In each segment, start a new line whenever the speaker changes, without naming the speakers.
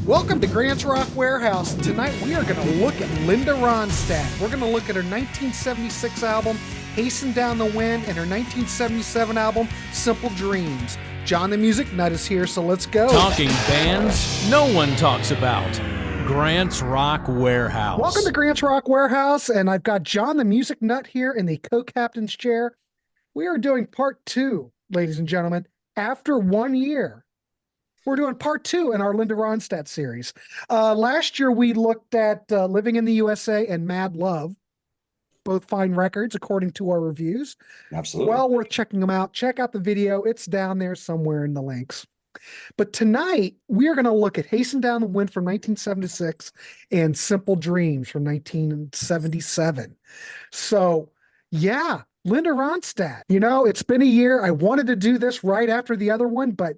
Welcome to Grant's Rock Warehouse. Tonight we are going to look at Linda Ronstadt. We're going to look at her 1976 album, Hasten Down the Wind, and her 1977 album, Simple Dreams. John the Music Nut is here, so let's go.
Talking bands no one talks about. Grant's Rock Warehouse.
Welcome to Grant's Rock Warehouse, and I've got John the Music Nut here in the co-captain's chair. We are doing part two, ladies and gentlemen, after 1 year. We're doing part two in our Linda Ronstadt series. Last year, we looked at Living in the USA and Mad Love, both fine records, according to our reviews.
Absolutely.
Well worth checking them out. Check out the video. It's down there somewhere in the links. But tonight, we are going to look at Hasten Down the Wind from 1976 and Simple Dreams from 1977. So, yeah, Linda Ronstadt. You know, it's been a year. I wanted to do this right after the other one, but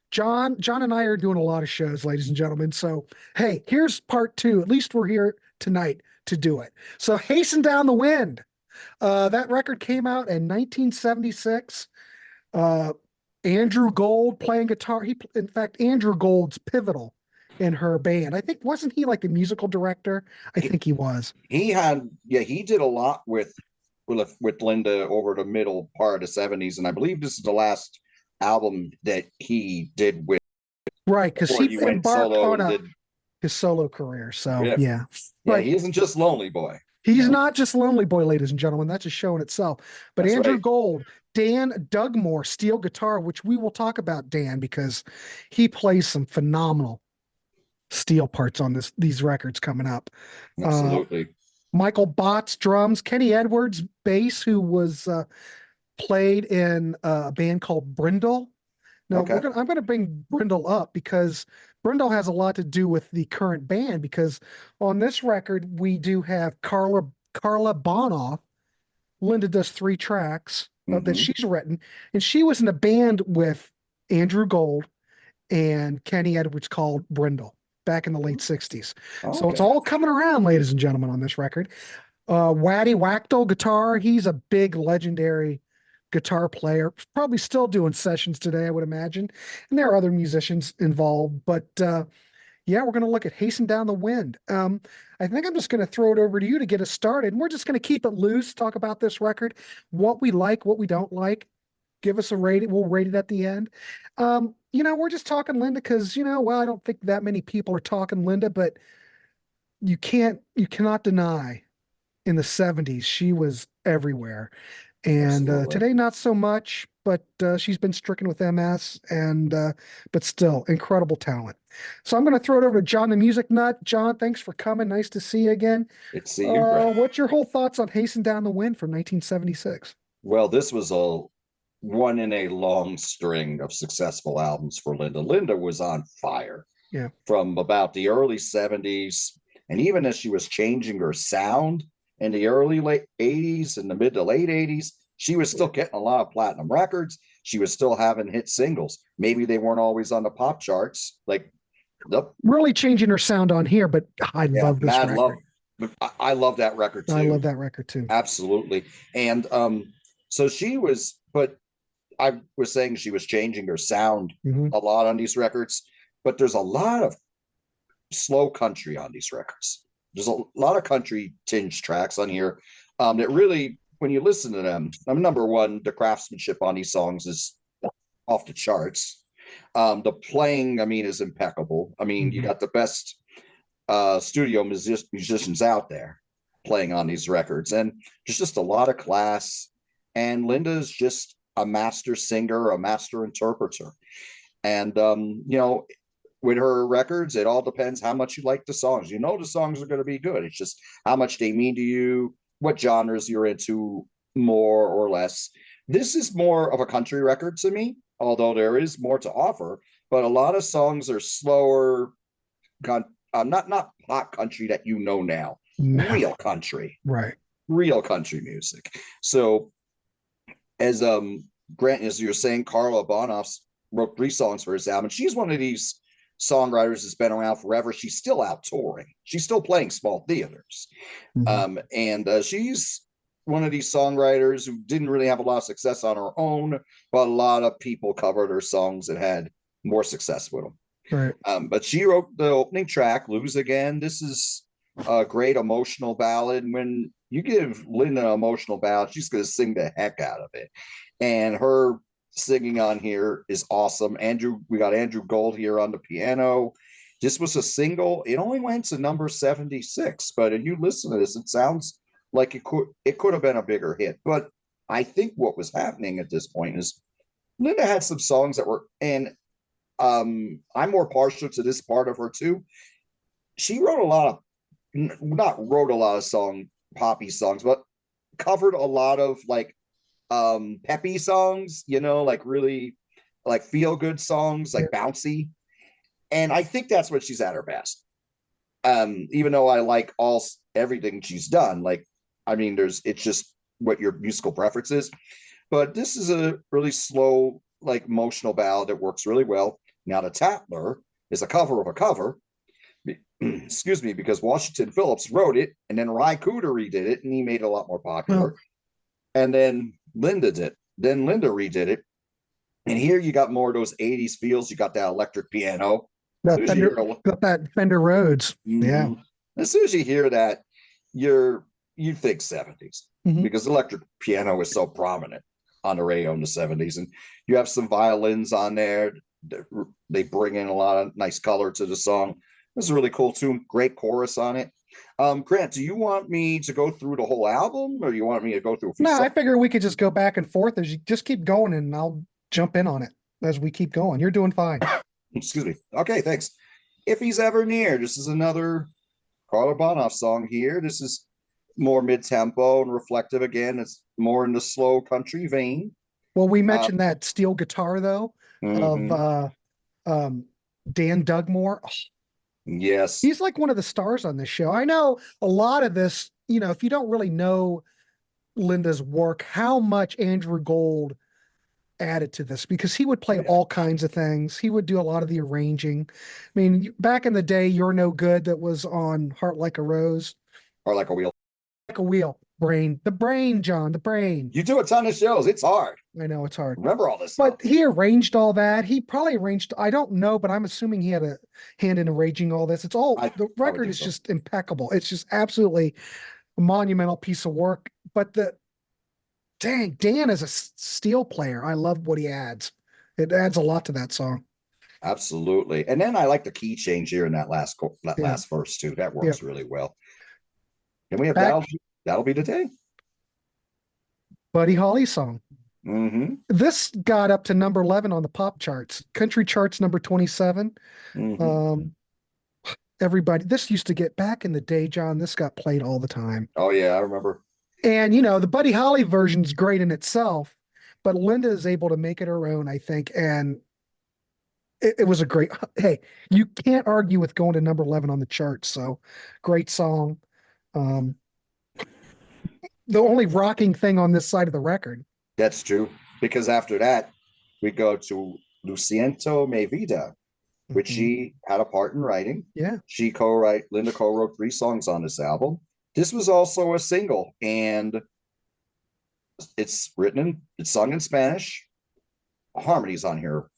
John and I are doing a lot of shows, ladies and gentlemen. So, hey, here's part two. At least we're here tonight to do it. So, Hasten Down the Wind. That record came out in 1976. Andrew Gold playing guitar. In fact, Andrew Gold's pivotal in her band. I think, wasn't he like the musical director? I think he was.
He did a lot with Linda over the middle part of the 70s. And I believe this is the last album that he did with,
right, because he embarked on his solo career. So yeah.
But he isn't just Lonely Boy.
He's not just Lonely Boy, ladies and gentlemen. That's a show in itself. But that's Andrew Gold, Dan Dugmore, steel guitar, which we will talk about Dan because he plays some phenomenal steel parts on these records coming up.
Absolutely.
Michael Botts drums, Kenny Edwards bass, who was played in a band called Brindle. Now, I'm going to bring Brindle up because Brindle has a lot to do with the current band, because on this record, we do have Carla Bonoff. Linda does 3 tracks that she's written, and she was in a band with Andrew Gold and Kenny Edwards called Brindle back in the late 60s. Okay. So it's all coming around, ladies and gentlemen, on this record. Waddy Wachtel guitar. He's a big legendary guitar player, probably still doing sessions today, I would imagine. And there are other musicians involved, but yeah, we're going to look at Hasten Down the Wind. I think I'm just going to throw it over to you to get us started. And we're just going to keep it loose, talk about this record, what we like, what we don't like, give us a rating. We'll rate it at the end. You know, we're just talking Linda because, you know, well, I don't think that many people are talking Linda, but you cannot deny in the 70s, she was everywhere. And today, not so much, but she's been stricken with MS, but still, incredible talent. So I'm going to throw it over to John the Music Nut. John, thanks for coming. Nice to see you again.
Good to see you, Brett.
What's your whole thoughts on Hasten Down the Wind from 1976?
Well, this was one in a long string of successful albums for Linda. Linda was on fire from about the early 70s, and even as she was changing her sound, in the late 80s and the mid to late 80s, she was still getting a lot of platinum records. She was still having hit singles. Maybe they weren't always on the pop charts.
Really changing her sound on here, but I love this record.
I love that record too.
I love that record too.
Absolutely. And so she was, but I was saying she was changing her sound a lot on these records, but there's a lot of slow country on these records. There's a lot of country tinge tracks on here that really, when you listen to them, number one, the craftsmanship on these songs is off the charts. The playing, is impeccable. You got the best studio musicians out there playing on these records. And there's just a lot of class. And Linda's just a master singer, a master interpreter. And, with her records, it all depends how much you like the songs. You know the songs are going to be good. It's just how much they mean to you, what genres you're into more or less. This is more of a country record to me, although there is more to offer. But a lot of songs are slower, not pop country that you know now. No. Real country.
Right.
Real country music. So as Grant, as you're saying, Carla Bonoff wrote 3 songs for his album. She's one of these songwriters has been around forever. She's still out touring. She's still playing small theaters. And she's one of these songwriters who didn't really have a lot of success on her own, but a lot of people covered her songs and had more success with them.
Right.
But she wrote the opening track, Lose Again. This is a great emotional ballad. When you give Linda an emotional ballad, she's going to sing the heck out of it. And her singing on here is awesome. We got Andrew Gold here on the piano. This was a single. It only went to number 76, but if you listen to this, it sounds like it could have been a bigger hit. But I think what was happening at this point is Linda had some songs that were, and I'm more partial to this part of her too. She wrote a lot of, not wrote a lot of poppy songs, but covered a lot of like peppy songs, like really like feel good songs, like bouncy. And I think that's what she's at her best. Even though I like everything she's done, like, I mean, it's just what your musical preference is. But this is a really slow, like emotional ballad that works really well. Now, the Tatler is a cover of a cover, excuse me, because Washington Phillips wrote it, and then Ry Cooder redid it, and he made it a lot more popular. And then Linda redid it. And here you got more of those 80s feels. You got that electric piano.
Got that Fender Rhodes.
Mm-hmm.
Yeah.
As soon as you hear that, you think 70s, because electric piano is so prominent on the radio in the 70s. And you have some violins on there. They bring in a lot of nice color to the song. This is a really cool tune. Great chorus on it. Grant, do you want me to go through the whole album, or do you want me to go through a few songs?
I figure we could just go back and forth as you just keep going, and I'll jump in on it as we keep going. You're doing fine.
Excuse me. Okay, thanks. If He's Ever Near. This is another Carla Bonoff song here. This is more mid-tempo and reflective again. It's more in the slow country vein.
Well, we mentioned that steel guitar, though, of Dan Dugmore. Oh,
yes.
He's like one of the stars on this show. I know a lot of this, if you don't really know Linda's work, how much Andrew Gold added to this, because he would play all kinds of things. He would do a lot of the arranging. I mean, back in the day, You're No Good, that was on Heart Like a Rose.
Or Like a Wheel.
Like a Wheel. The Brain, John, The Brain.
You do a ton of shows. It's hard.
I know it's hard.
Remember all this
stuff. But
stuff.
he arranged all that. He probably arranged, I don't know, but I'm assuming he had a hand in arranging all this. The record is just impeccable. It's just absolutely a monumental piece of work. But Dan is a steel player. I love what he adds. It adds a lot to that song.
Absolutely. And then I like the key change here in that last verse too. That works really well. And we have That'll Be the Day. Buddy
Holly song. This got up to number 11 on the pop charts. Country charts number 27. Everybody, this used to get, back in the day, John, this got played all the time.
Oh yeah, I remember.
And the Buddy Holly version's great in itself, but Linda is able to make it her own, I think. And it was a great, hey, you can't argue with going to number 11 on the charts. So great song. The only rocking thing on this side of the record.
That's true. Because after that, we go to Luciento Me Vida, which she had a part in writing.
Yeah.
Linda co-wrote 3 songs on this album. This was also a single, and it's sung in Spanish. Harmonies on here,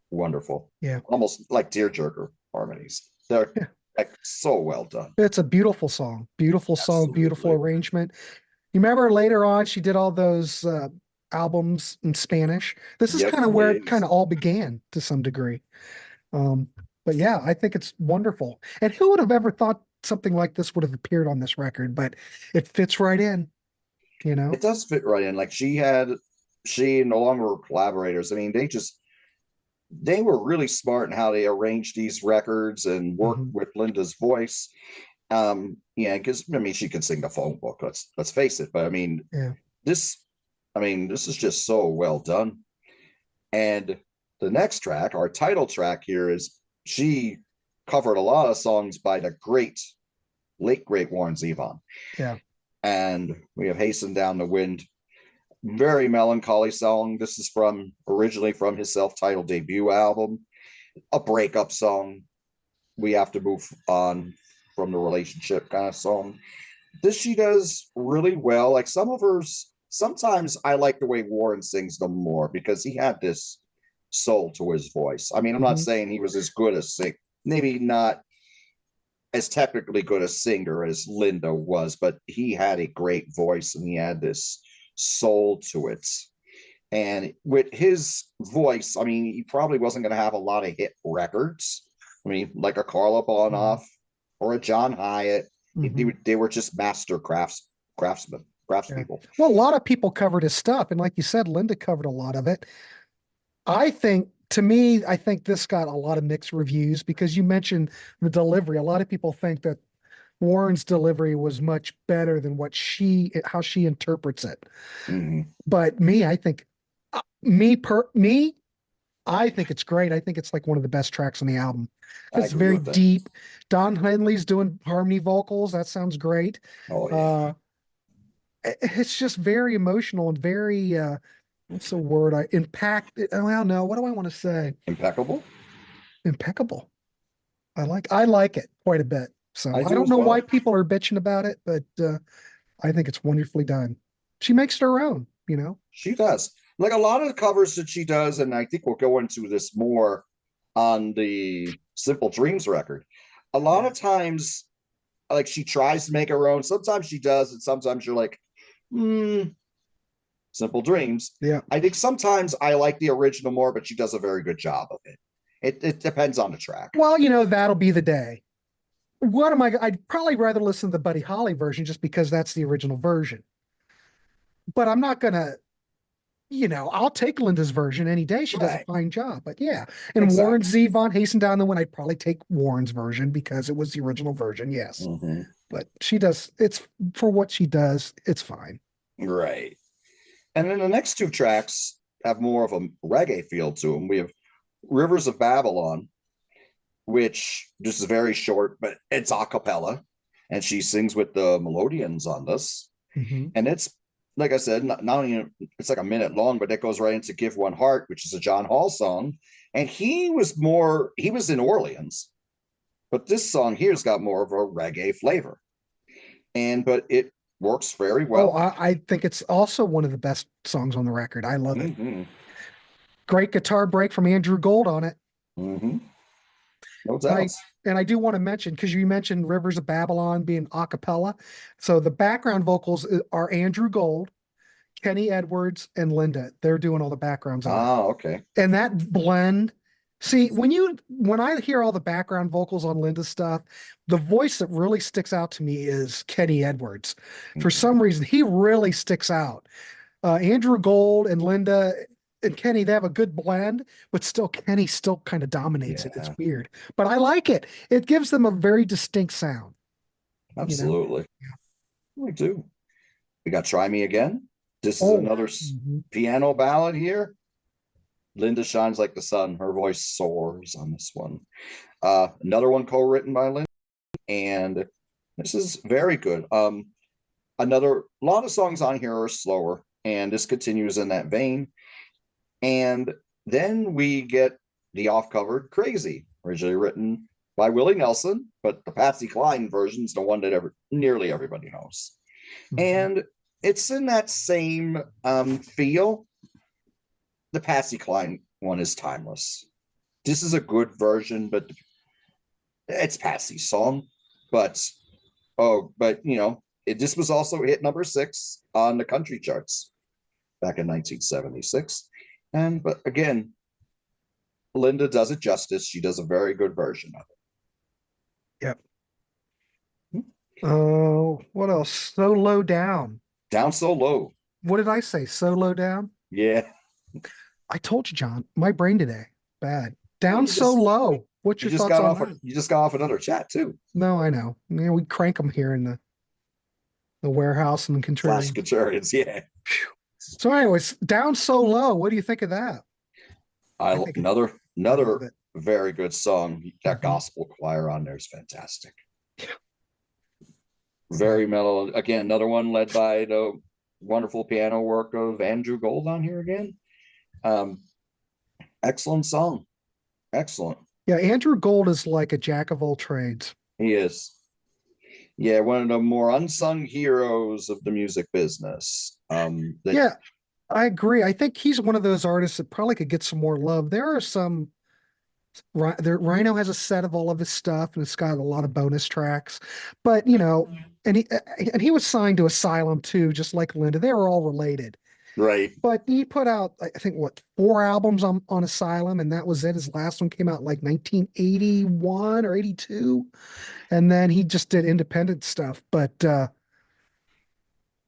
wonderful.
Yeah.
Almost like tearjerker harmonies. They're so well done.
It's a beautiful song. Beautiful song, Absolutely. Beautiful arrangement. You remember later on, she did all those albums in Spanish. This is kind of where it kind of all began to some degree. But yeah, I think it's wonderful. And who would have ever thought something like this would have appeared on this record? But it fits right in, It
does fit right in. Like she and along with her collaborators, I mean, they were really smart in how they arranged these records and worked with Linda's voice. Because she can sing the phone book. Let's face it. But I mean, this is just so well done. And the next track, our title track here, is she covered a lot of songs by the late great Warren Zevon.
Yeah.
And we have Hasten Down the Wind. Very melancholy song. This is originally from his self-titled debut album. A breakup song. We have to move on from the relationship kind of song. This she does really well. Like some of hers, sometimes I like the way Warren sings them more, because he had this soul to his voice. I mean, I'm not saying he was as good as maybe not as technically good a singer as Linda was, but he had a great voice and he had this soul to it. And with his voice, I mean, he probably wasn't going to have a lot of hit records. I mean, like a Carla Bonoff or a John Hyatt. They were just master craftspeople.
Well, a lot of people covered his stuff. And like you said, Linda covered a lot of it. I think this got a lot of mixed reviews because you mentioned the delivery. A lot of people think that Warren's delivery was much better than how she interprets it. But I think it's great. I think it's like one of the best tracks on the album. It's very deep. Don Henley's doing harmony vocals. That sounds great.
Oh yeah.
It's just very emotional and very what's the word? Well, no, what do I want to say?
Impeccable.
I like it quite a bit. So I don't know why people are bitching about it, but I think it's wonderfully done. She makes it her own, you know?
She does. Like a lot of the covers that she does, and I think we'll go into this more on the Simple Dreams record. A lot of times, like she tries to make her own. Sometimes she does, and sometimes you're like, Simple Dreams.
Yeah.
I think sometimes I like the original more, but she does a very good job of it. It depends on the track.
Well, that'll be the day. I'd probably rather listen to the Buddy Holly version just because that's the original version. But I'm not gonna, I'll take Linda's version any day. She does a fine job. But yeah. And Warren Zevon, Hasten Down the Wind, I'd probably take Warren's version because it was the original version, yes. But it's for what she does, it's fine.
Right. And then the next two tracks have more of a reggae feel to them. We have Rivers of Babylon, which just is very short, but it's a cappella. And she sings with the Melodians on this. And it's, like I said, not only it's like a minute long, but it goes right into Give One Heart, which is a John Hall song. And he was in Orleans, but this song here's got more of a reggae flavor. But it works very well.
Oh, I think it's also one of the best songs on the record. I love it. Great guitar break from Andrew Gold on it.
No doubt.
And I do want to mention, because you mentioned Rivers of Babylon being a cappella. So the background vocals are Andrew Gold, Kenny Edwards, and Linda. They're doing all the backgrounds on it.
Okay.
And that blend, see, when I hear all the background vocals on Linda's stuff, the voice that really sticks out to me is Kenny Edwards. For some reason, he really sticks out. Andrew Gold and Linda and Kenny, they have a good blend, but still Kenny still kind of dominates it. It's weird, but I like it. It gives them a very distinct sound.
Absolutely. I do. We got Try Me Again. This is another piano ballad here. Linda shines like the sun. Her voice soars on this one. Another one co-written by Linda, and this is very good. Another lot of songs on here are slower, and this continues in that vein. And then we get the off-covered Crazy, originally written by Willie Nelson, but the Patsy Cline version is the one that nearly everybody knows. And it's in that same feel. The Patsy Cline one is timeless. This is a good version, but it's Patsy's song. But this was also hit number 6 on the country charts back in 1976. But again, Linda does it justice. She does a very good version of
it. Yep. Oh, what else? So Low Down.
Down So Low.
What did I say? So Low Down?
Yeah.
I told you, John, my brain today. Bad. Down So Low. What's your thoughts on that?
You just got off another chat too.
No, I know. We crank them here in the Warehaus and the Contrarians.
Contrarians, yeah.
So anyways, Down So Low. What do you think of that?
Another very good song. That gospel choir on there is fantastic. Yeah. Very mellow. Again, another one led by the wonderful piano work of Andrew Gold on here again. Excellent song. Excellent.
Yeah, Andrew Gold is like a jack of all trades.
He is. Yeah, one of the more unsung heroes of the music business.
I agree. I think he's one of those artists that probably could get some more love. There are some. Rhino has a set of all of his stuff, and it's got a lot of bonus tracks. But and he was signed to Asylum too, just like Linda. They were all related.
Right.
But he put out, I think, what, 4 albums on Asylum, and that was it. His last one came out like 1981 or 82, and then he just did independent stuff. But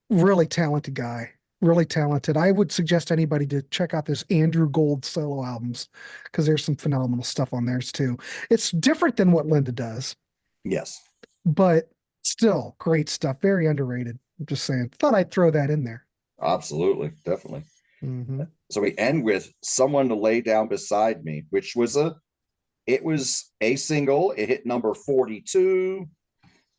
really talented guy, really talented. I would suggest anybody to check out this Andrew Gold solo albums because there's some phenomenal stuff on theirs too. It's different than what Linda does,
Yes.
but still great stuff. Very underrated. I'm just saying. Thought I'd throw that in there.
Absolutely. Definitely.
Mm-hmm.
So we end with Someone to Lay Down Beside Me, which was it was a single. It hit number 42.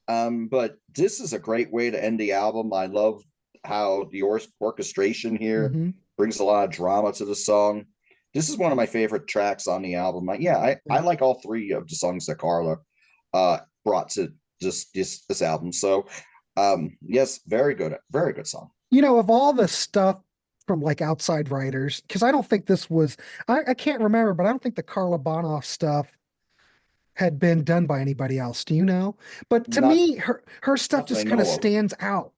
But this is a great way to end the album. I love how the orchestration here brings a lot of drama to the song. This is one of my favorite tracks on the album. I like all three of the songs that Carla brought to this album. So yes, very good song.
Of all the stuff from like outside writers, because I don't think this was, I can't remember, but I don't think the Carla Bonoff stuff had been done by anybody else. Do you know? But to me, her stuff just kind of stands out.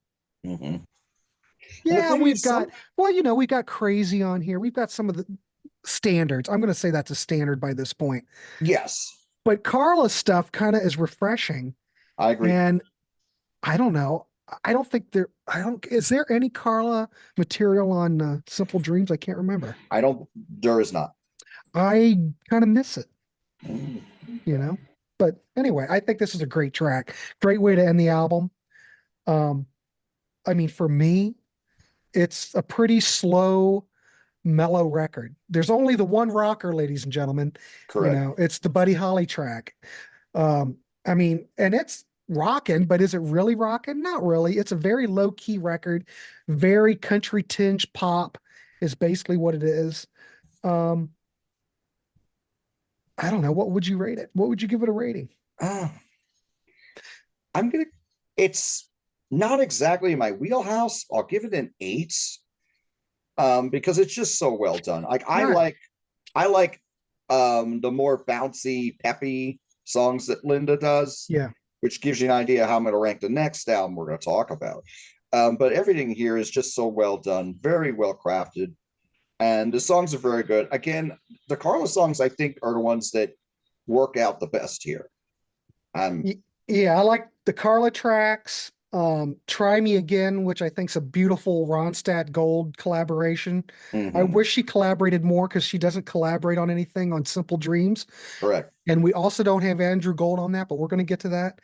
Mm-hmm.
Yeah, we've got Crazy on here. We've got some of the standards. I'm going to say that's a standard by this point.
Yes.
But Carla's stuff kind of is refreshing.
I agree.
And I don't know. Is there any Carla material on Simple Dreams? I can't remember.
There is not.
I kind of miss it, but anyway, I think this is a great track. Great way to end the album. I mean, for me, it's a pretty slow, mellow record. There's only the one rocker, ladies and gentlemen.
Correct.
It's the Buddy Holly track. I mean, and it's rocking, but is it really rocking? Not really. It's a very low key record, very country tinge pop is basically what it is. I don't know. What would you rate it? What would you give it a rating?
It's not exactly in my wheelhouse. I'll give it an 8. Because it's just so well done. I like the more bouncy, peppy songs that Linda does.
Yeah.
Which gives you an idea how I'm going to rank the next album we're going to talk about. But everything here is just so well done, very well crafted. And the songs are very good. Again, the Carla songs, I think, are the ones that work out the best here.
Yeah, I like the Carla tracks. Try Me Again, which I think is a beautiful Ronstadt Gold collaboration. I wish she collaborated more because she doesn't collaborate on anything on Simple Dreams.
Correct.
And we also don't have Andrew Gold on that, but we're going to get to that.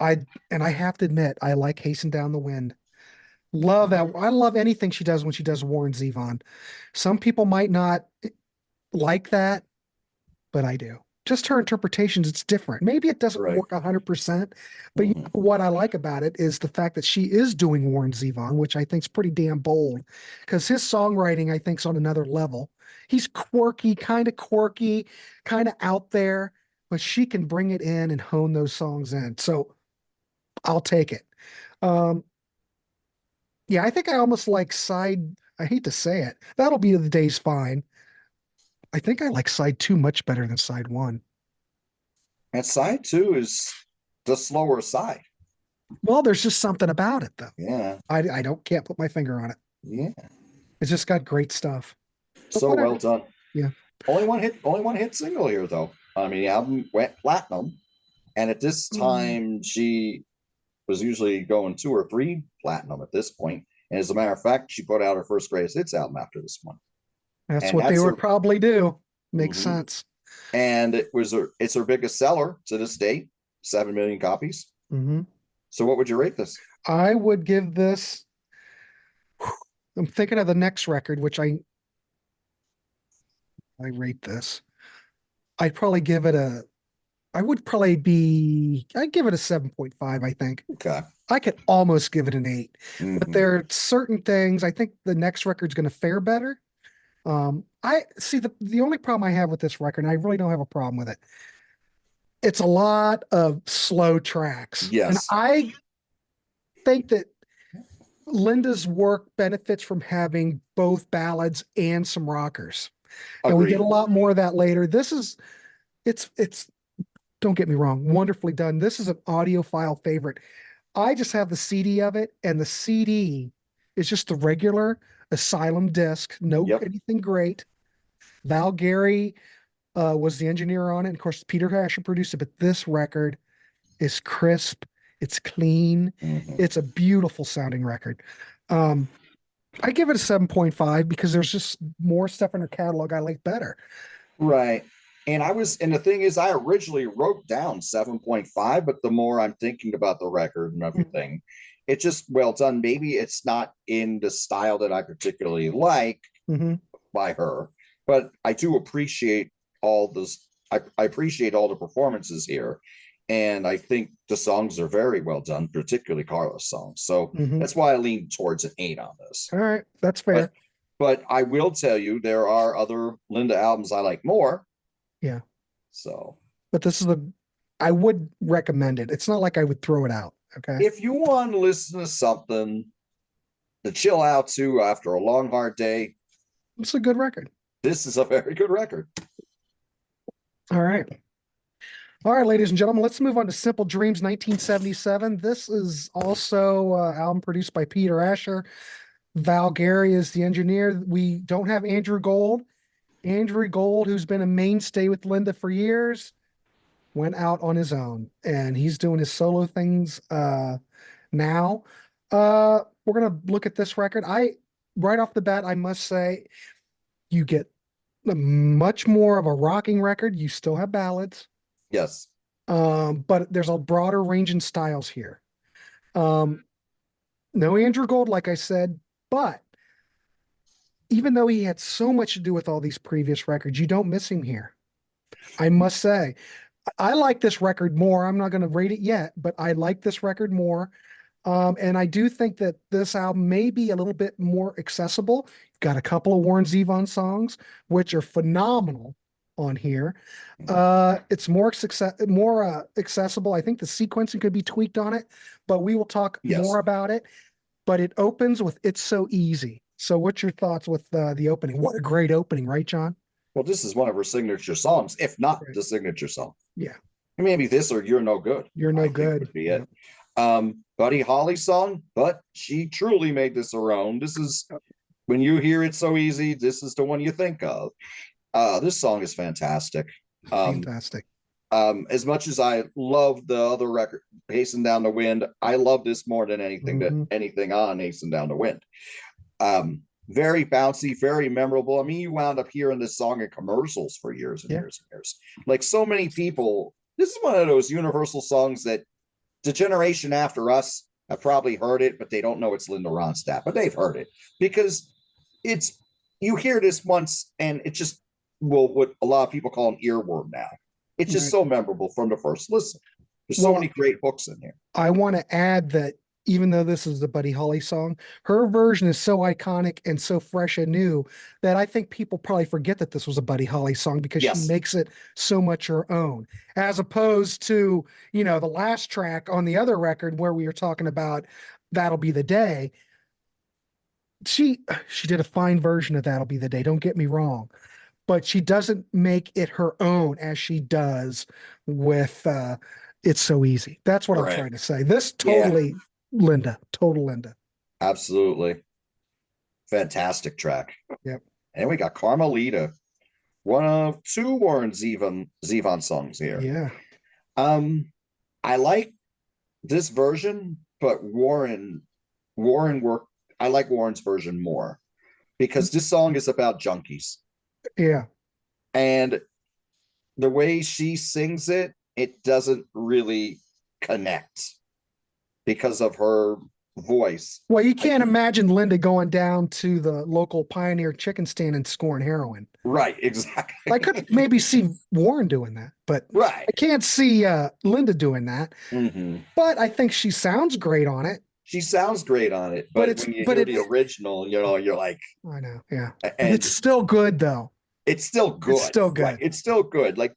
I have to admit, I like Hasten Down the Wind. Love that. I love anything she does when she does Warren Zevon. Some people might not like that, but I do. Just her interpretations, it's different. Maybe it doesn't work 100%, but what I like about it is the fact that she is doing Warren Zevon, which I think is pretty damn bold, because his songwriting, I think, is on another level. He's quirky, kind of out there, but she can bring it in and hone those songs in. So I'll take it. Yeah, I think I almost like I hate to say it. That'll Be the Day's fine. I think I like side 2 much better than side 1.
And side 2 is the slower side.
Well, there's just something about it, though.
Yeah.
I can't put my finger on it.
Yeah.
It's just got great stuff.
But so well done.
Yeah.
Only one hit single here, though. I mean, the album went platinum. And at this time, she was usually going 2 or 3 platinum at this point. And as a matter of fact, she put out her first greatest hits album after this one.
That's what they would probably do. Makes sense.
And it's her biggest seller to this date, 7 million copies. So what would you rate this?
I would give this, I'm thinking of the next record, which I rate this. I'd give it a 7.5, I think.
Okay.
I could almost give it an 8. But there are certain things, I think the next record's going to fare better. I see the only problem I have with this record, and I really don't have a problem with it. It's a lot of slow tracks.
Yes.
And I think that Linda's work benefits from having both ballads and some rockers. And we
Agreed.
get a lot more of that later. It's don't get me wrong, wonderfully done. This is an audiophile favorite. I just have the CD of it, and the CD is just the regular Asylum disc, no anything great. Val Gary was the engineer on it. And of course, Peter Asher produced it, but this record is crisp. It's clean. It's a beautiful sounding record. I give it a 7.5 because there's just more stuff in her catalog I like better.
Right. And the thing is, I originally wrote down 7.5, but the more I'm thinking about the record and everything, it's just well done. Maybe it's not in the style that I particularly like by her, but I do appreciate all this. I appreciate all the performances here. And I think the songs are very well done, particularly Carla's songs. So that's why I lean towards an 8 on this.
All right. That's fair.
But I will tell you, there are other Linda albums I like more.
Yeah.
So,
but I would recommend it. It's not like I would throw it out. Okay.
If you want to listen to something to chill out to after a long, hard day,
it's a good record.
This is a very good record.
All right. All right, ladies and gentlemen, let's move on to Simple Dreams 1977. This is also an album produced by Peter Asher. Val Gary is the engineer. We don't have Andrew Gold. Andrew Gold, who's been a mainstay with Linda for years, went out on his own, and he's doing his solo things now. We're going to look at this record. Right off the bat, I must say, you get much more of a rocking record. You still have ballads.
Yes.
But there's a broader range in styles here. No Andrew Gold, like I said, but even though he had so much to do with all these previous records, you don't miss him here. I must say, I like this record more. I'm not going to rate it yet, but I like this record more. And I do think that this album may be a little bit more accessible. You've got a couple of Warren Zevon songs, which are phenomenal on here. It's more accessible. I think the sequencing could be tweaked on it, but we will talk more about it. But it opens with "It's So Easy." So what's your thoughts with the opening? What a great opening, right, John?
Well, this is one of her signature songs, if not the signature song.
Yeah.
Maybe this or "You're No Good."
You're No Good
would be it. Buddy Holly's song, but she truly made this her own. This is when you hear "It's So Easy," this is the one you think of. This song is fantastic.
Fantastic.
As much as I love the other record, Hasten Down the Wind, I love this more than anything on Hasten Down the Wind. Very bouncy, very memorable. I mean, you wound up hearing this song in commercials for years and years and years. Like so many people, this is one of those universal songs that the generation after us have probably heard it, but they don't know it's Linda Ronstadt, but they've heard it because you hear this once and it just what a lot of people call an earworm now. It's just so memorable from the first listen. There's so many great hooks in here.
I want to add that even though this is the Buddy Holly song, her version is so iconic and so fresh and new that I think people probably forget that this was a Buddy Holly song because she makes it so much her own, as opposed to, the last track on the other record where we were talking about That'll Be the Day. She did a fine version of That'll Be the Day. Don't get me wrong, but she doesn't make it her own as she does with It's So Easy. That's what I'm trying to say. This totally Linda, total Linda.
Absolutely. Fantastic track.
Yep.
And we got Carmelita, one of two Warren Zevon songs here.
Yeah.
I like this version, but Warren worked. I like Warren's version more because this song is about junkies.
Yeah.
And the way she sings it, it doesn't really connect because of her voice.
Well, you can't imagine Linda going down to the local Pioneer chicken stand and scoring heroin.
Right, exactly.
I could maybe see Warren doing that, but I can't see Linda doing that. But I think she sounds great on it.
She sounds great on it, but when you hear the original, you're like,
I know, yeah. And it's still good though.
It's still good.
It's still good.
Like, it's still good. Like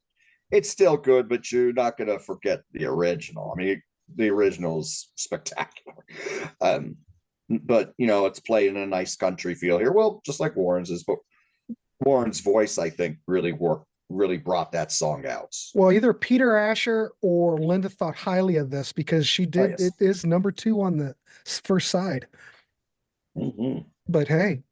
it's still good, but you're not gonna forget the original. I mean, the original is spectacular. but it's played in a nice country feel here. Well, just like Warren's is, but Warren's voice, I think, really brought that song out.
Well, either Peter Asher or Linda thought highly of this because she did.
Yes.
It is number 2 on the first side. But hey,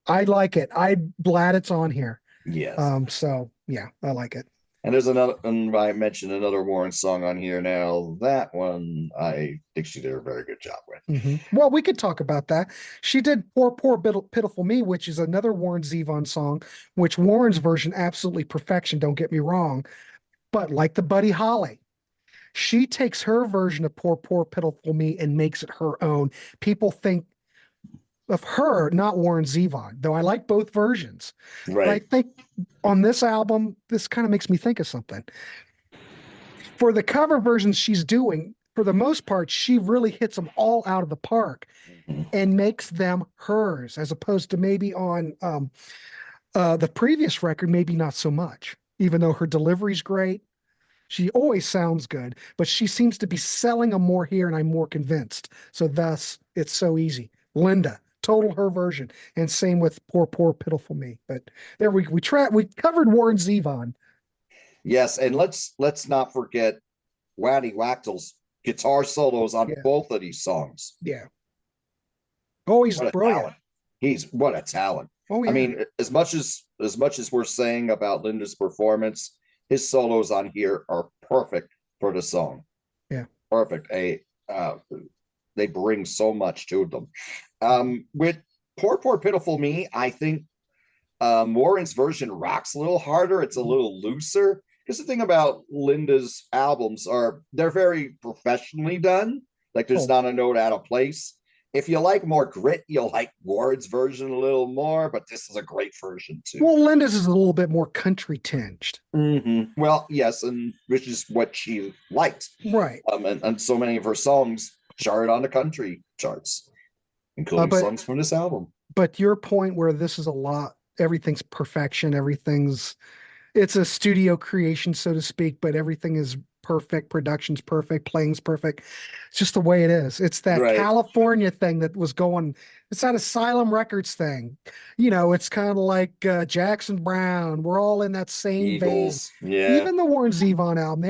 I like it. I'm glad it's on here.
Yes.
So yeah, I like it.
And there's another, and I mentioned another Warren song on here now. That one, I think she did a very good job with.
Well, we could talk about that. She did Poor, Poor, Pitiful Me, which is another Warren Zevon song, which Warren's version, absolutely perfection, don't get me wrong. But like the Buddy Holly, she takes her version of Poor, Poor, Pitiful Me and makes it her own. People think of her, not Warren Zevon, though I like both versions.
Right.
But I think on this album, this kind of makes me think of something. For the cover versions she's doing, for the most part, she really hits them all out of the park and makes them hers, as opposed to maybe on the previous record, maybe not so much, even though her delivery's great. She always sounds good, but she seems to be selling them more here, and I'm more convinced. So thus, it's so easy. Linda, total her version, and same with Poor, Poor, Pitiful Me. But there we covered Warren Zevon.
Yes, and let's not forget Waddy Wachtel's guitar solos on both of these songs.
Yeah. Oh, he's brilliant.
What a talent.
Oh, yeah.
I mean, as much as we're saying about Linda's performance, his solos on here are perfect for the song.
Yeah.
Perfect. They bring so much to them. With Poor, Poor, Pitiful Me, I think Warren's version rocks a little harder. It's a little looser. Because the thing about Linda's albums they're very professionally done. Like there's not a note out of place. If you like more grit, you'll like Warren's version a little more, but this is a great version too.
Well, Linda's is a little bit more country tinged.
Well, yes, and which is what she liked.
Right.
And so many of her songs charted on the country charts, including songs from this album.
But your point where this is everything's perfection, it's a studio creation, so to speak, but everything is perfect, production's perfect, playing's perfect. It's just the way it is. It's that California thing that was going, it's that Asylum Records thing. It's kind of like Jackson Browne. We're all in that same
Eagles,
vein.
Yeah.
Even the Warren Zevon album,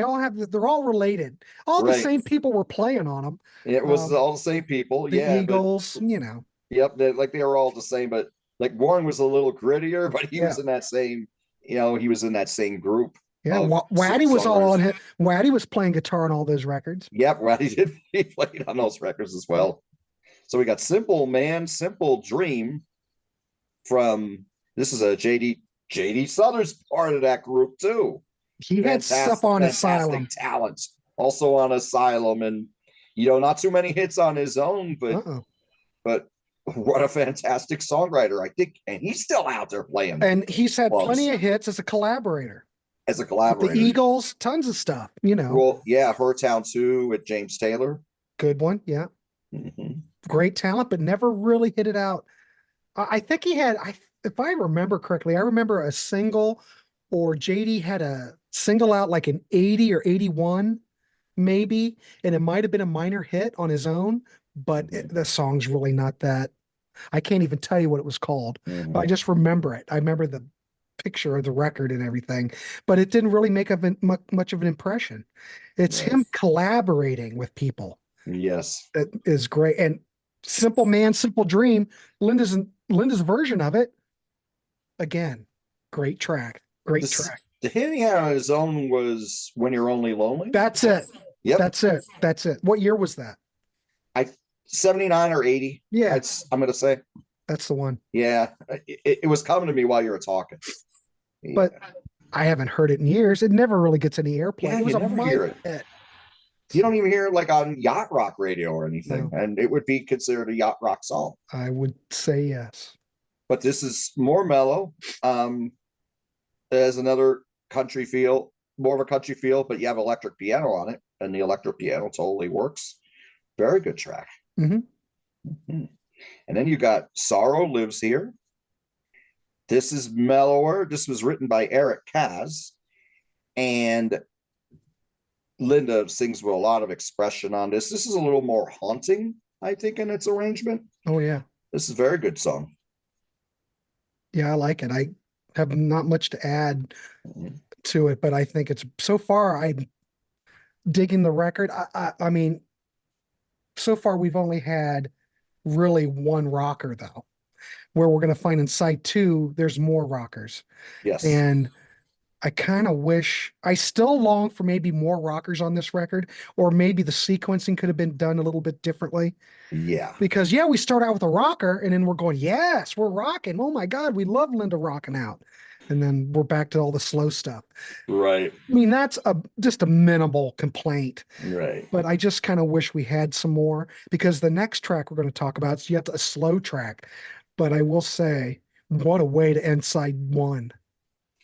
they're all related. All the same people were playing on them.
It was all the same people.
The Eagles,
Yep, they were all the same, but like Warren was a little grittier, but he was in that same, he was in that same group.
Yeah, Waddy was all on it. Waddy was playing guitar on all those records.
Yep, Waddy did. He played on those records as well. So we got Simple Man, Simple Dream from, this is a JD Souther's part of that group too.
He had stuff on Asylum.
Talent. Also on Asylum, and not too many hits on his own, but what a fantastic songwriter, I think, and he's still out there playing.
And he's had plenty of hits as a collaborator.
With the
Eagles, tons of stuff,
Well, yeah, Her Town too with James Taylor.
Good one, yeah. Great talent, but never really hit it out. I think he had, if I remember correctly, I remember a single, or JD had a single out like in 80 or 81, maybe, and it might have been a minor hit on his own, but the song's really not that. I can't even tell you what it was called, but I just remember it. I remember the picture of the record and everything, but it didn't really make much of an impression. It's him collaborating with people.
Yes,
that is great. And Simple Man, Simple Dream, Linda's version of it, again, great track.
The hitting on his own was When You're Only Lonely.
That's it.
Yep,
that's it. What year was that?
79 or 80.
Yeah,
I'm gonna say
that's the one.
Yeah, it was coming to me while you were talking.
But I haven't heard it in years. It never really gets any airplay.
Yeah,
it was
you never hear it. You don't even hear it like on yacht rock radio or anything, and it would be considered a yacht rock song.
I would say yes.
But this is more mellow. There's another country feel, more of a country feel, but you have electric piano on it, and the electric piano totally works. Very good track. And then you got Sorrow Lives Here. This is mellower. This was written by Eric Kaz, and Linda sings with a lot of expression on this. This is a little more haunting I think, in its arrangement.
Oh yeah.
This is a very good song.
Yeah, I like it. I have not much to add
Mhm.
to it, but I think it's so far I'm digging the record. I mean, so far we've only had really one rocker though, where we're going to find in side two there's more rockers.
Yes.
And I kind of wish, I still long for maybe more rockers on this record, or maybe the sequencing could have been done a little bit differently.
Yeah.
Because yeah, we start out with a rocker and then we're going, yes, we're rocking. Oh my God, we love Linda rocking out. And then we're back to all the slow stuff.
Right.
I mean, that's just a minimal complaint,
Right.
but I just kind of wish we had some more, because the next track we're going to talk about is yet a slow track. But I will say, what a way to end side one.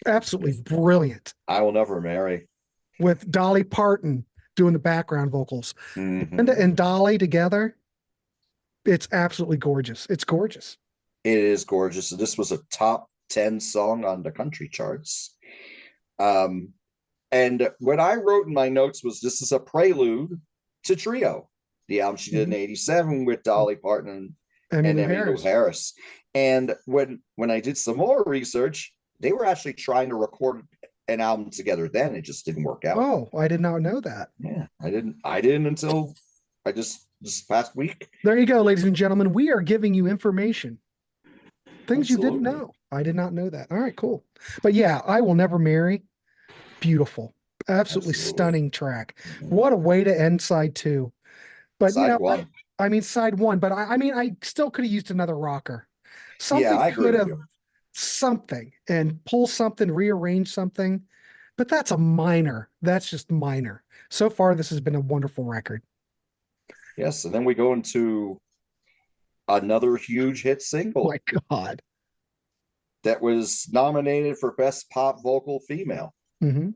Absolutely brilliant.
I Will Never Marry.
With Dolly Parton doing the background vocals. Linda and Dolly together, it's absolutely gorgeous. It's gorgeous.
It is gorgeous. This was a top 10 song on the country charts. And what I wrote in my notes was this is a prelude to Trio, the album she did in '87 with Dolly Parton and Emmylou Harris. And when I did some more research, they were actually trying to record an album together then. It just didn't work out.
Oh, I did not know that.
Yeah, I didn't until this past week.
There you go, ladies and gentlemen. We are giving you information. Things
Absolutely.
You didn't know. I did not know that. All right, cool. But yeah, I Will Never Marry. Beautiful. Absolutely stunning track. What a way to end side two. But
side one.
I mean side one, but I mean I still could have used another rocker. Something
yeah, I
could have something and pull something, rearrange something. But that's a minor. That's just minor. So far, this has been a wonderful record.
Yes, and then we go into another huge hit single.
Oh my God.
That was nominated for Best Pop Vocal Female.
Mm-hmm.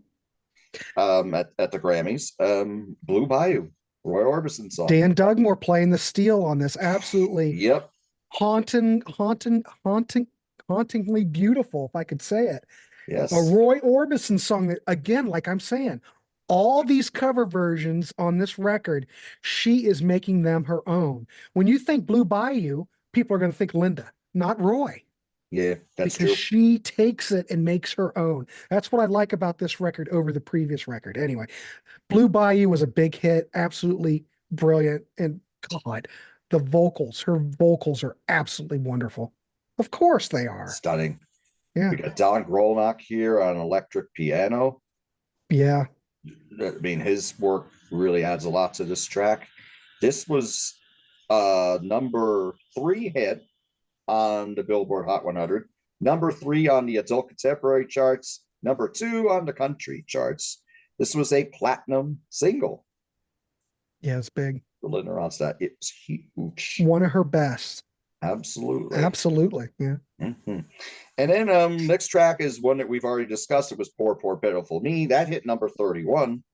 At the Grammys. Blue Bayou, Roy Orbison song.
Dan Dugmore playing the steel on this. Absolutely.
Yep.
Hauntingly beautiful, if I could say it.
Yes.
A Roy Orbison song that, again, like I'm saying, all these cover versions on this record, she is making them her own. When you think Blue Bayou, people are going to think Linda, not Roy.
Yeah, that's
because
true.
She takes it and makes her own. That's what I like about this record over the previous record. Anyway, Blue Bayou was a big hit, absolutely brilliant. And God, her vocals are absolutely wonderful. Of course they are.
Stunning.
Yeah.
We got Don Grolnock here on electric piano.
Yeah.
I mean, his work really adds a lot to this track. This was number 3 hit on the Billboard Hot 100, number 3 on the adult contemporary charts, number 2 on the country charts. This was a platinum single.
Yeah, it's big.
For Linda Ronstadt, it's huge.
One of her best.
Absolutely.
Absolutely. Yeah.
Mm-hmm. And then next track is one that we've already discussed. It was Poor, Poor, Pitiful Me. That hit number 31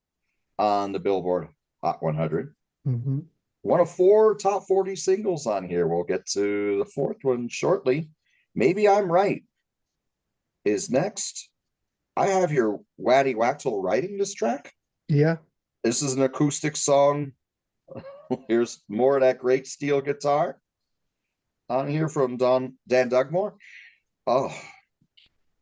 on the Billboard Hot 100.
Mm-hmm.
One of 4 top 40 singles on here. We'll get to the 4th one shortly. Maybe I'm Right is next. I have your Waddy Wachtel writing this track.
Yeah.
This is an acoustic song. Here's more of that great steel guitar on here from Dan Dugmore. Oh,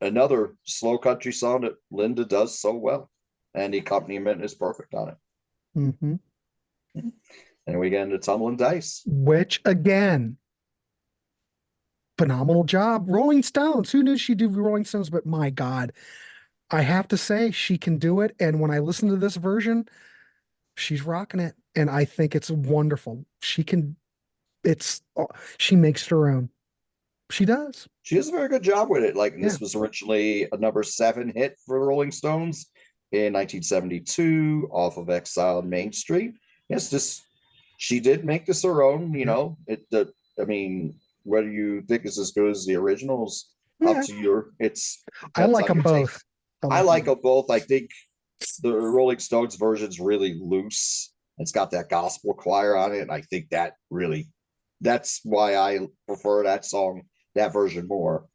another slow country song that Linda does so well. And the accompaniment is perfect on it.
Mm-hmm.
And we get into Tumbling Dice.
Which, again, phenomenal job. Rolling Stones. Who knew she'd do Rolling Stones? But my God, I have to say she can do it. And when I listen to this version, she's rocking it. And I think it's wonderful. She makes it her own. She does.
She does a very good job with it. This was originally a number 7 hit for the Rolling Stones in 1972 off of Exile Main Street. Yes, she did make this her own, you know. I mean, whether you think it's as good as the originals, up to your
I like them both.
I like them both. I think the Rolling Stones version's really loose. It's got that gospel choir on it, and I think that's why I prefer that version more.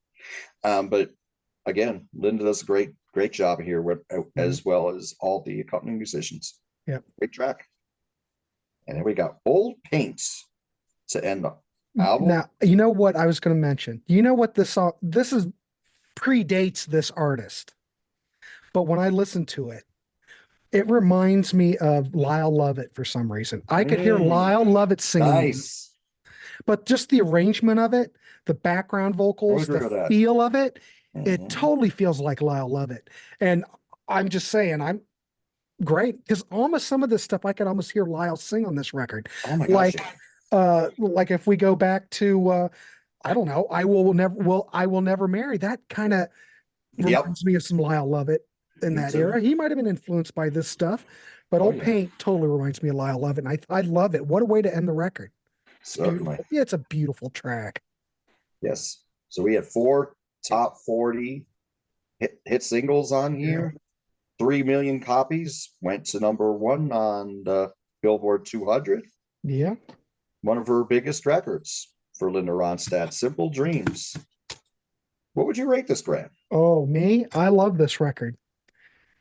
But again, Linda does a great job here as well as all the accompanying musicians.
Yeah.
Great track. And then we got Old Paint to end the album.
Now, you know what I was going to mention? You know what this song, this is predates this artist. But when I listen to it, it reminds me of Lyle Lovett for some reason. I could hear Lyle Lovett singing.
Nice.
But just the arrangement of it, the background vocals, the feel of it, it totally feels like Lyle Lovett. And I'm just saying, I'm great because almost some of this stuff I could almost hear Lyle sing on this record.
Oh my gosh.
Like if we go back to I don't know, I will never marry. That kind of reminds me of some Lyle Lovett in that era. He might have been influenced by this stuff, but Old Paint totally reminds me of Lyle Lovett. And I love it. What a way to end the record.
Certainly.
Yeah, it's a beautiful track.
Yes. So we had 4 top 40 hit singles on here. 3 million copies went to #1 on the Billboard 200.
Yeah.
One of her biggest records for Linda Ronstadt, Simple Dreams. What would you rate this, Grant?
Oh, me? I love this record.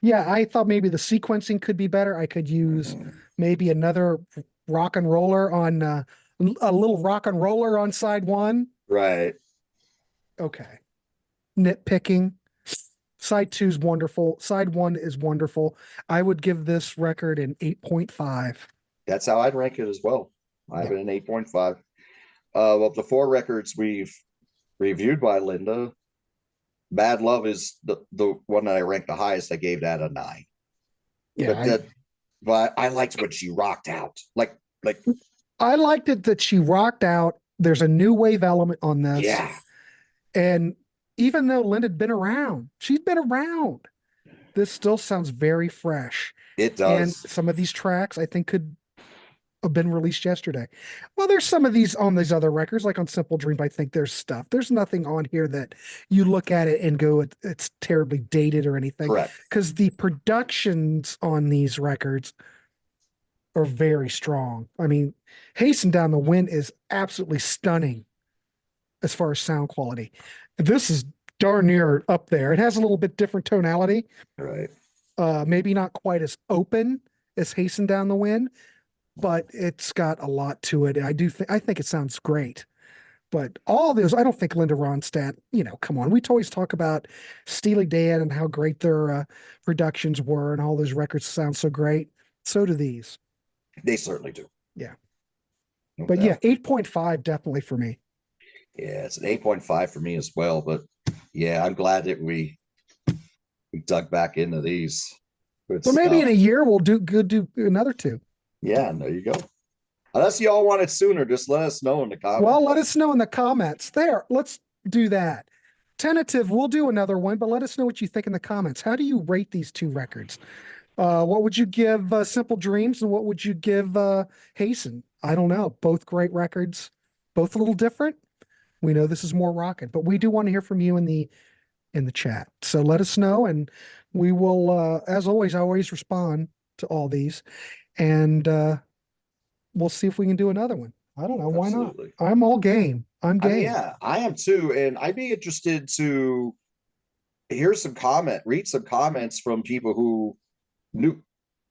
Yeah, I thought maybe the sequencing could be better. I could use maybe another rock and roller on a little rock and roller on side 1.
Right.
Okay. Nitpicking. Side 2 is wonderful. Side 1 is wonderful. I would give this record an 8.5.
That's how I'd rank it as well. I have it an 8.5. Of the 4 records we've reviewed by Linda, Bad Love is the one that I ranked the highest. I gave that a 9.
Yeah,
but I liked what she rocked out. Like
I liked it that she rocked out. There's a new wave element on this.
Yeah.
And even though Linda had been around, she's been around. This still sounds very fresh.
It does.
And some of these tracks I think could have been released yesterday. Well, there's some of these on these other records, like on Simple Dream. I think there's stuff. There's nothing on here that you look at it and go, it's terribly dated or anything.
Correct.
Because the productions on these records are very strong. I mean, Hasten Down the Wind is absolutely stunning as far as sound quality. This is darn near up there. It has a little bit different tonality.
Right.
Maybe not quite as open as Hasten Down the Wind, but it's got a lot to it. I think it sounds great. But all those, I don't think Linda Ronstadt, come on. We always talk about Steely Dan and how great their productions were and all those records sound so great. So do these.
They certainly do.
Yeah.
No
but
doubt.
Yeah, 8.5 definitely for me.
Yeah, it's an 8.5 for me as well. But yeah, I'm glad that we dug back into these.
So maybe in a year we'll do another 2.
Yeah, there you go. Unless you all want it sooner, just let us know in the comments.
Well, let us know in the comments. There, let's do that. Tentative, we'll do another one, but let us know what you think in the comments. How do you rate these 2 records? What would you give Simple Dreams and what would you give Hasten? I don't know. Both great records, both a little different. We know this is more rockin', but we do want to hear from you in the chat. So let us know, and we will, as always, I always respond to all these, and we'll see if we can do another one. I don't know. Why not? I'm all game. I'm game.
Yeah, I am too. And I'd be interested to read some comments from people who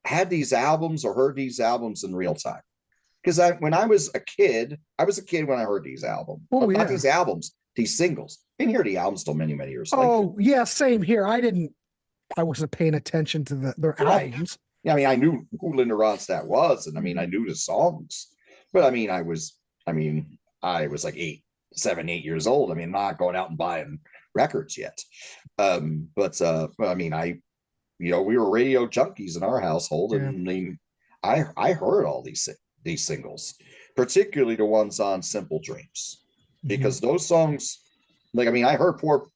had these albums or heard these albums in real time. Because when I was a kid when I heard these albums.
Oh, yeah.
Not these albums, these singles. I didn't hear the albums till many, many years later.
Oh, yeah, same here. I wasn't paying attention to their albums.
Yeah, I mean, I knew who Linda Ronstadt was, and I mean, I knew the songs. But I mean, I was like 7, 8 years old. I mean, not going out and buying records yet. But I mean, we were radio junkies in our household, and I mean, I heard all these singles, particularly the ones on Simple Dreams, because those songs, like, I mean, I heard Poor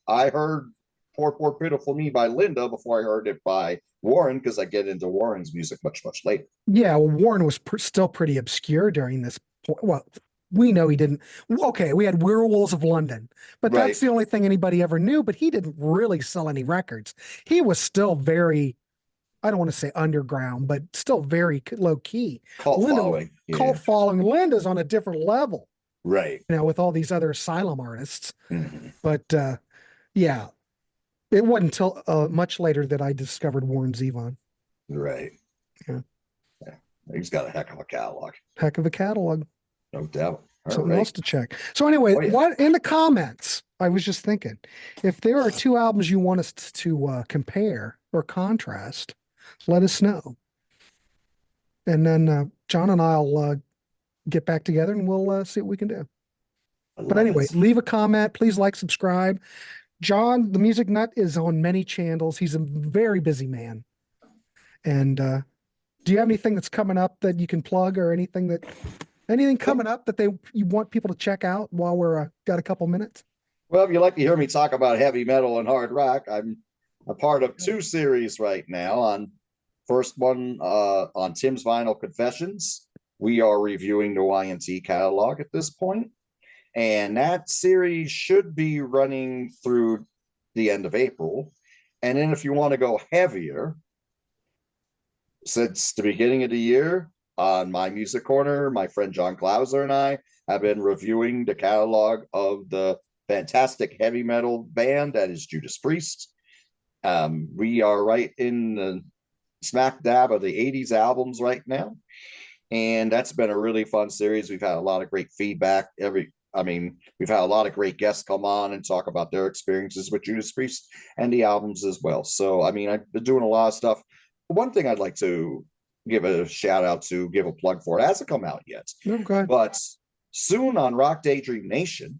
Pitiful Me by Linda before I heard it by Warren, because I get into Warren's music much, much later.
Yeah, well, Warren was still pretty obscure during this point. Well, we know he didn't. Okay, we had Werewolves of London, but that's the only thing anybody ever knew. But he didn't really sell any records. He was still very, I don't want to say underground, but still very low key.
Cult
following. Linda's on a different level,
right?
With all these other Asylum artists. But yeah, it wasn't until much later that I discovered Warren Zevon.
Right.
Yeah.
He's got a heck of a catalog.
Heck of a catalog.
No doubt.
Something else to check. So anyway, what in the comments? I was just thinking, if there are two albums you want us to compare or contrast, let us know. And then John and I'll get back together and we'll see what we can do. But anyway, leave a comment. Please like, subscribe. John, the Music Nut, is on many channels. He's a very busy man. And do you have anything that's coming up that you can plug, or anything coming up that you want people to check out while we're got a couple minutes?
Well, if you like to hear me talk about heavy metal and hard rock, I'm a part of 2 series right now. On first one on Tim's Vinyl Confessions, we are reviewing the Y&T catalog at this point, and that series should be running through the end of April. And then if you want to go heavier, since the beginning of the year, on My Music Corner, my friend John Clauser and I have been reviewing the catalog of the fantastic heavy metal band that is Judas Priest. We are right in the smack dab of the 80s albums right now, and that's been a really fun series. We've had a lot of great feedback. We've had a lot of great guests come on and talk about their experiences with Judas Priest and the albums as well. So, I've been doing a lot of stuff. One thing I'd like to give a shout out to, give a plug for, it hasn't come out yet.
Okay.
But soon on Rock Daydream Nation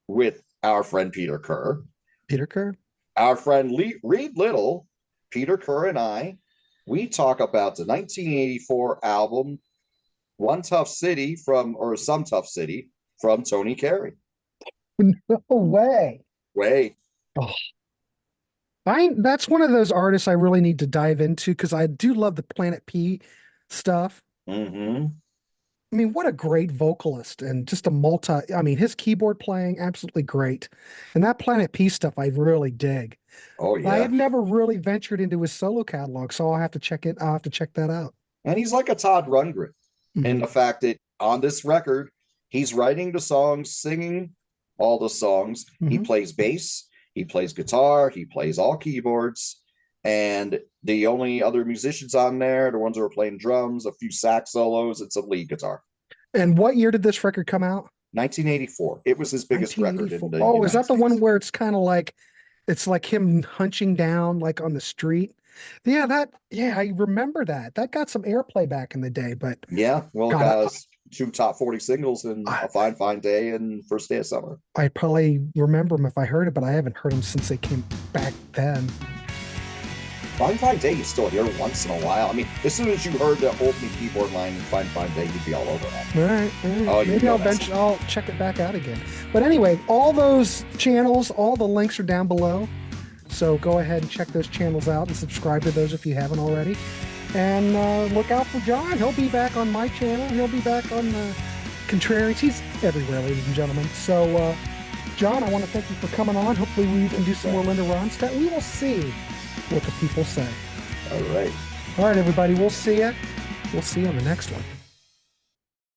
with our friend Peter Kerr. Our friend Reed Little, Peter Kerr, and I, we talk about the 1984 album Some Tough City from Tony Carey.
No way. Oh. That's one of those artists I really need to dive into, because I do love the Planet P stuff. What a great vocalist, and just his keyboard playing, absolutely great. And that Planet P stuff I really dig.
Oh yeah.
I had never really ventured into his solo catalog, so I'll have to check that out.
And he's like a Todd Rundgren in the fact that on this record, he's writing the songs, singing all the songs. He plays bass, he plays guitar, he plays all keyboards. And the only other musicians on there, the ones who are playing drums, a few sax solos, it's a lead guitar. And
what year did this record come out?
1984. It was his biggest record.
Is that the one where it's kind of like, it's like him hunching down like on the street? Yeah, I remember that. That got some airplay back in the day, but
yeah, well, it has 2 top 40 singles in A Fine Fine Day and First Day of Summer.
I probably remember them if I heard it, but I haven't heard them since they came back then.
Fine Fine Day you still hear once in a while. As soon as you heard the opening keyboard line in Fine Fine Day, you'd be all over that.
All right. Oh, maybe I'll check it back out again. But anyway, all those channels, all the links are down below. So go ahead and check those channels out and subscribe to those if you haven't already. And look out for John. He'll be back on my channel. He'll be back on Contrarians. He's everywhere, ladies and gentlemen. So, John, I want to thank you for coming on. Hopefully we can do some more Linda Ronstadt. We will see what the people say.
All right.
All right, everybody. We'll see you. We'll see you on the next one.